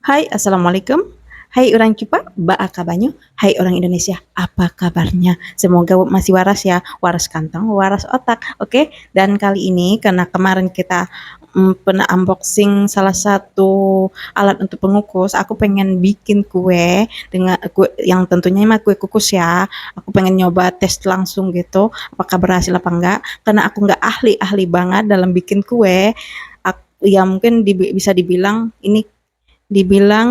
Hai, Assalamualaikum. Hai orang Cipa, ba kabarnya? Hai orang Indonesia, apa kabarnya? Semoga masih waras ya, waras kantong, waras otak, oke? Dan kali ini karena kemarin kita pernah unboxing salah satu alat untuk pengukus, aku pengen bikin kue dengan kue yang tentunya mah kue kukus ya. Aku pengen nyoba tes langsung gitu, apakah berhasil apa enggak? Karena aku nggak ahli-ahli banget dalam bikin kue. Ya mungkin bisa dibilang ini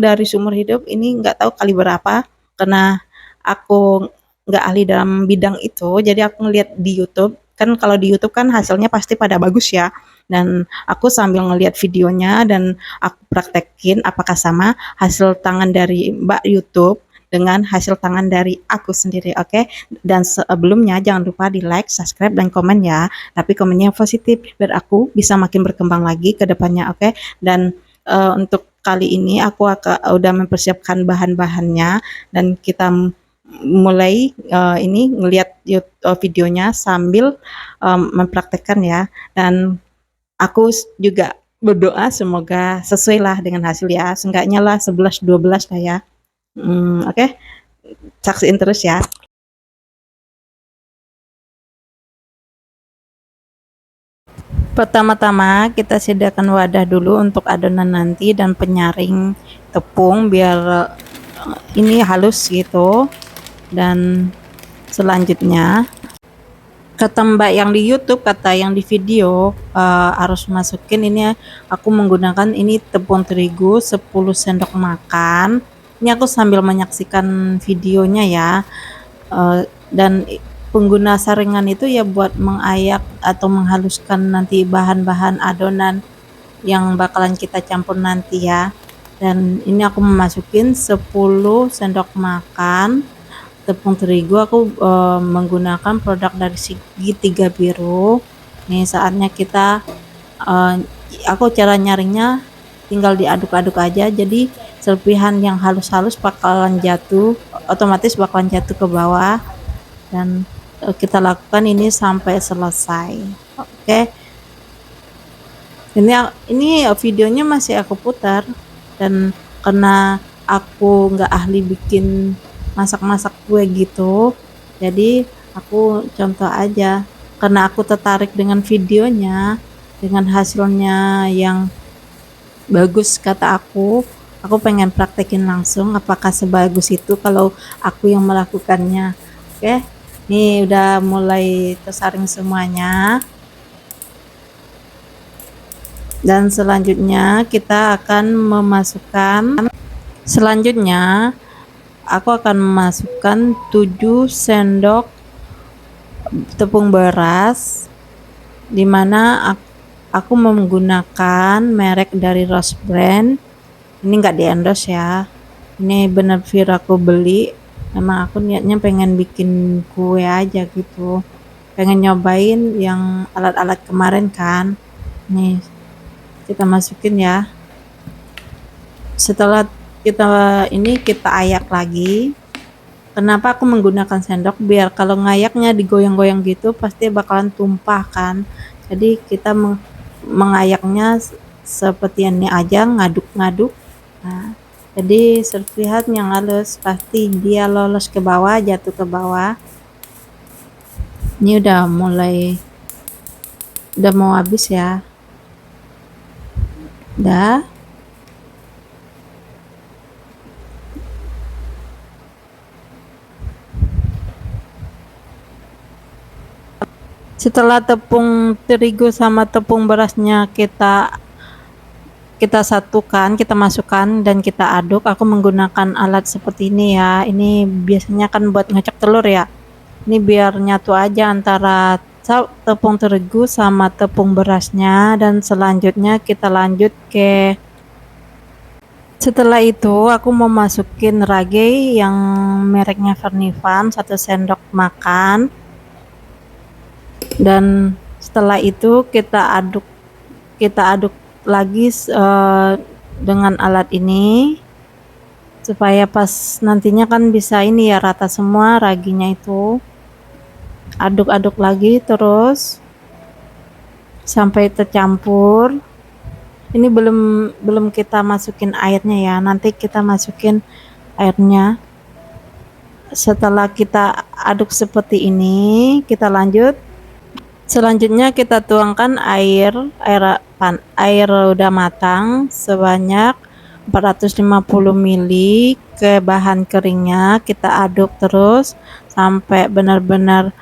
dari sumber hidup ini nggak tahu kali berapa, karena aku nggak ahli dalam bidang itu, jadi aku ngeliat di YouTube, kan kalau di YouTube kan hasilnya pasti pada bagus ya, dan aku sambil ngeliat videonya dan aku praktekin apakah sama hasil tangan dari Mbak YouTube dengan hasil tangan dari aku sendiri, oke? Dan sebelumnya jangan lupa di like, subscribe, dan komen ya, tapi komennya yang positif biar aku bisa makin berkembang lagi ke depannya, oke? Dan untuk kali ini aku udah mempersiapkan bahan-bahannya dan kita mulai ini ngelihat videonya sambil mempraktekkan ya, dan aku juga berdoa semoga sesuai lah dengan hasil ya, seenggaknya lah 11 12 lah ya. Oke, saksiin terus ya. Pertama-tama kita sediakan wadah dulu untuk adonan nanti dan penyaring tepung biar ini halus gitu. Dan selanjutnya kata Mbak yang di YouTube, kata yang di video, harus masukin ini, aku menggunakan ini tepung terigu 10 sendok makan. Ini aku sambil menyaksikan videonya ya. Dan pengguna saringan itu ya buat mengayak atau menghaluskan nanti bahan-bahan adonan yang bakalan kita campur nanti ya. Dan ini aku memasukin 10 sendok makan tepung terigu. Aku menggunakan produk dari Segitiga Biru. Nih saatnya kita aku cara nyaringnya tinggal diaduk-aduk aja, jadi serpihan yang halus-halus bakalan jatuh, otomatis bakalan jatuh ke bawah. Dan kita lakukan ini sampai selesai, oke? Ini videonya masih aku putar, dan karena aku nggak ahli bikin masak-masak kue gitu, jadi aku contoh aja karena aku tertarik dengan videonya, dengan hasilnya yang bagus kata aku pengen praktekin langsung apakah sebagus itu kalau aku yang melakukannya. Oke, nih udah mulai tersaring semuanya, dan selanjutnya kita akan memasukkan aku akan memasukkan 7 sendok tepung beras, dimana aku menggunakan merek dari Rose Brand. Ini enggak di endorse ya, ini bener-bener aku beli, memang aku niatnya pengen bikin kue aja gitu, pengen nyobain yang alat-alat kemarin kan. Nih kita masukin ya, setelah kita ayak lagi. Kenapa aku menggunakan sendok? Biar kalau ngayaknya digoyang-goyang gitu pasti bakalan tumpah kan, jadi kita mengayaknya seperti ini aja, ngaduk-ngaduk. Nah, jadi serpihan yang halus pasti dia lolos ke bawah, jatuh ke bawah. Ini udah mau habis ya, udah. Setelah tepung terigu sama tepung berasnya kita satukan, kita masukkan dan kita aduk. Aku menggunakan alat seperti ini ya, ini biasanya kan buat ngecek telur ya, ini biar nyatu aja antara tepung terigu sama tepung berasnya. Dan selanjutnya kita lanjut setelah itu aku mau masukin rage yang mereknya Fernivan 1 sendok makan, dan setelah itu kita aduk lagi dengan alat ini supaya pas nantinya kan bisa ini ya, rata semua raginya itu. Aduk-aduk lagi terus sampai tercampur. Ini belum kita masukin airnya ya. Nanti kita masukin airnya. Setelah kita aduk seperti ini, kita lanjut. Selanjutnya kita tuangkan air udah matang sebanyak 450 ml ke bahan keringnya. Kita aduk terus sampai benar-benar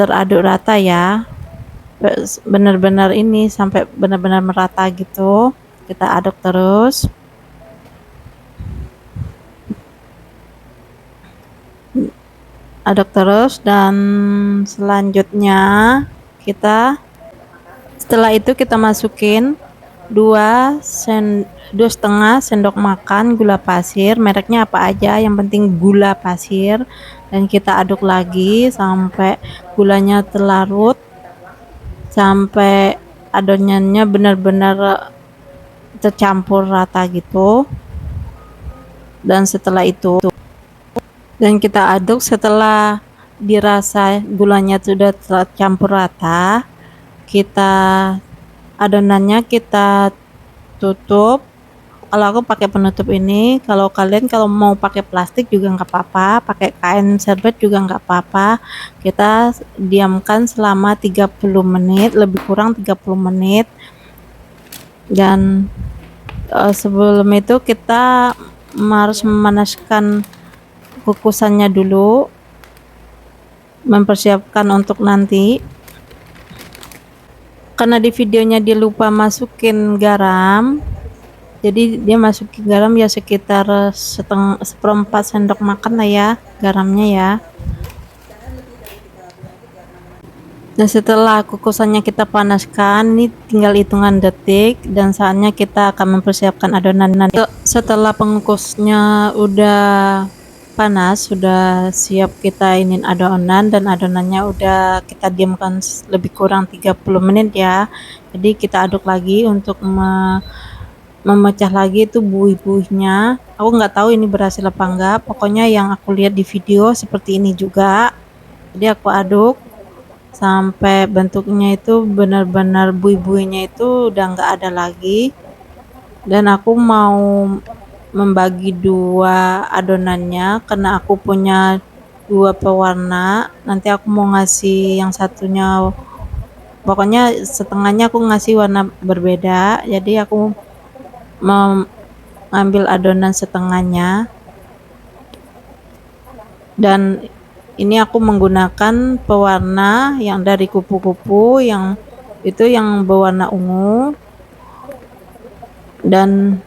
teraduk rata ya. Benar-benar ini sampai benar-benar merata gitu. Kita aduk terus. Aduk terus dan selanjutnya setelah itu kita masukin 2,5 sendok makan gula pasir, mereknya apa aja, yang penting gula pasir, dan kita aduk lagi sampai gulanya terlarut, sampai adonannya benar-benar tercampur rata gitu. Dan setelah itu kita aduk. Setelah dirasa gulanya sudah tercampur rata, adonannya kita tutup. Kalau aku pakai penutup ini, kalau kalian mau pakai plastik juga nggak apa-apa, pakai kain serbet juga nggak apa-apa. Kita diamkan selama 30 menit, lebih kurang 30 menit. Dan sebelum itu kita harus memanaskan kukusannya dulu, mempersiapkan untuk nanti. Karena di videonya dia lupa masukin garam, jadi dia masukin garam ya sekitar seperempat sendok makan lah ya garamnya ya. Nah, setelah kukusannya kita panaskan, ini tinggal hitungan detik dan saatnya kita akan mempersiapkan adonan. Setelah pengukusnya udah panas, sudah siap kita ingin adonan, dan adonannya udah kita diamkan lebih kurang 30 menit ya. Jadi kita aduk lagi untuk memecah lagi itu buih-buihnya. Aku nggak tahu ini berhasil apa enggak, pokoknya yang aku lihat di video seperti ini juga. Jadi aku aduk sampai bentuknya itu benar-benar buih-buihnya itu udah nggak ada lagi. Dan aku mau membagi dua adonannya karena aku punya dua pewarna. Nanti aku mau ngasih yang satunya, pokoknya setengahnya aku ngasih warna berbeda. Jadi aku mengambil adonan setengahnya, dan ini aku menggunakan pewarna yang dari kupu-kupu, yang itu yang berwarna ungu. Dan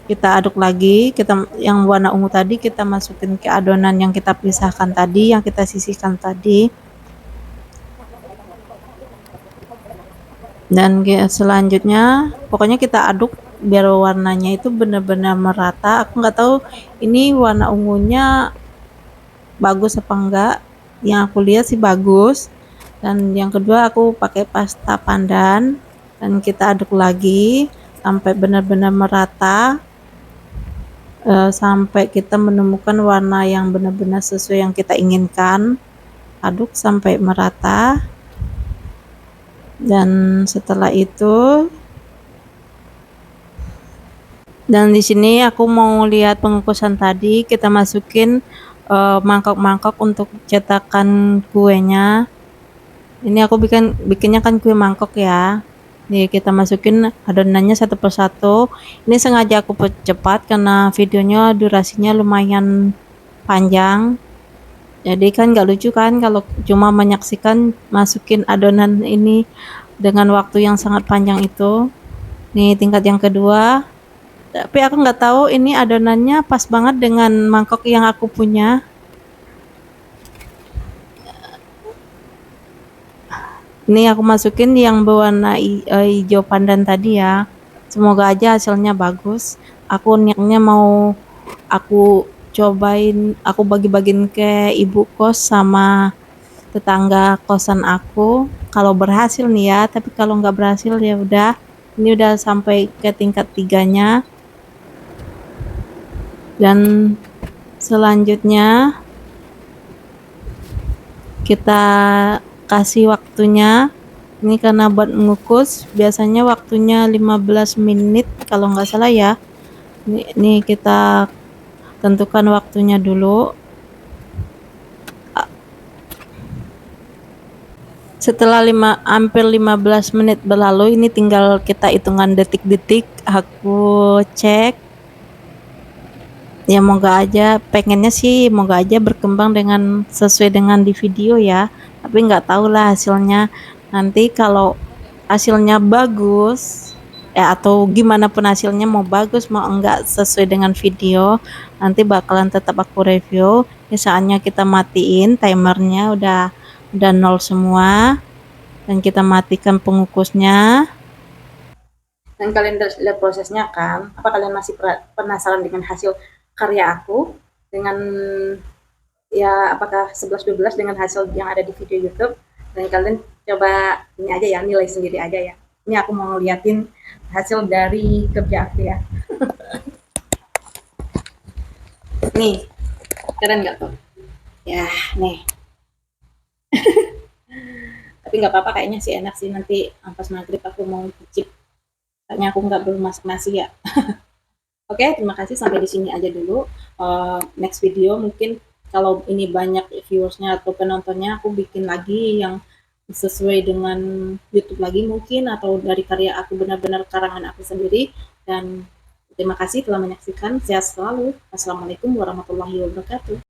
kita aduk lagi, yang warna ungu tadi kita masukin ke adonan yang kita pisahkan tadi, yang kita sisihkan tadi. Dan selanjutnya pokoknya kita aduk biar warnanya itu benar-benar merata. Aku nggak tahu ini warna ungunya bagus apa enggak, yang aku lihat sih bagus. Dan yang kedua aku pakai pasta pandan, dan kita aduk lagi sampai benar-benar merata, sampai kita menemukan warna yang benar-benar sesuai yang kita inginkan. Aduk sampai merata. Dan setelah itu, dan di sini aku mau lihat pengukusan tadi, kita masukin mangkok-mangkok untuk cetakan kuenya. Ini aku bikinnya kan kue mangkok ya. Nih kita masukin adonannya satu persatu. Ini sengaja aku percepat karena videonya durasinya lumayan panjang. Jadi kan nggak lucu kan kalau cuma menyaksikan masukin adonan ini dengan waktu yang sangat panjang itu. Nih tingkat yang kedua. Tapi aku nggak tahu ini adonannya pas banget dengan mangkok yang aku punya. Ini aku masukin yang berwarna hijau pandan tadi ya. Semoga aja hasilnya bagus. Aku niatnya mau aku cobain, aku bagi-bagiin ke ibu kos sama tetangga kosan aku. Kalau berhasil nih ya, tapi kalau nggak berhasil ya udah. Ini udah sampai ke tingkat 3-nya. Dan selanjutnya kita kasih waktunya Ini karena buat mengukus biasanya waktunya 15 menit kalau nggak salah ya. Ini kita tentukan waktunya dulu. Setelah hampir 15 menit berlalu, ini tinggal kita hitungan detik-detik. Aku cek. Ya pengennya sih moga aja berkembang dengan sesuai dengan di video ya. Tapi nggak tahu lah hasilnya. Nanti kalau hasilnya bagus, atau gimana pun hasilnya, mau bagus mau enggak sesuai dengan video, nanti bakalan tetap aku review. Ini saatnya kita matiin timernya, udah nol semua, dan kita matikan pengukusnya. Dan kalian lihat prosesnya kan? Apa kalian masih penasaran dengan hasil karya aku? Dengan ya apakah 11-12 dengan hasil yang ada di video YouTube? Dan kalian coba ini aja ya, nilai sendiri aja ya. Ini aku mau ngeliatin hasil dari kerja aku ya. Nih, keren nggak tuh? Ya, nih. Tapi nggak apa-apa, kayaknya sih enak sih. Nanti pas maghrib aku mau cicip. Kayaknya aku nggak belum masak nasi ya. Oke, terima kasih, sampai di sini aja dulu. Next video mungkin kalau ini banyak viewersnya atau penontonnya, aku bikin lagi yang sesuai dengan YouTube lagi mungkin, atau dari karya aku, benar-benar karangan aku sendiri. Dan terima kasih telah menyaksikan. Sehat selalu. Assalamualaikum warahmatullahi wabarakatuh.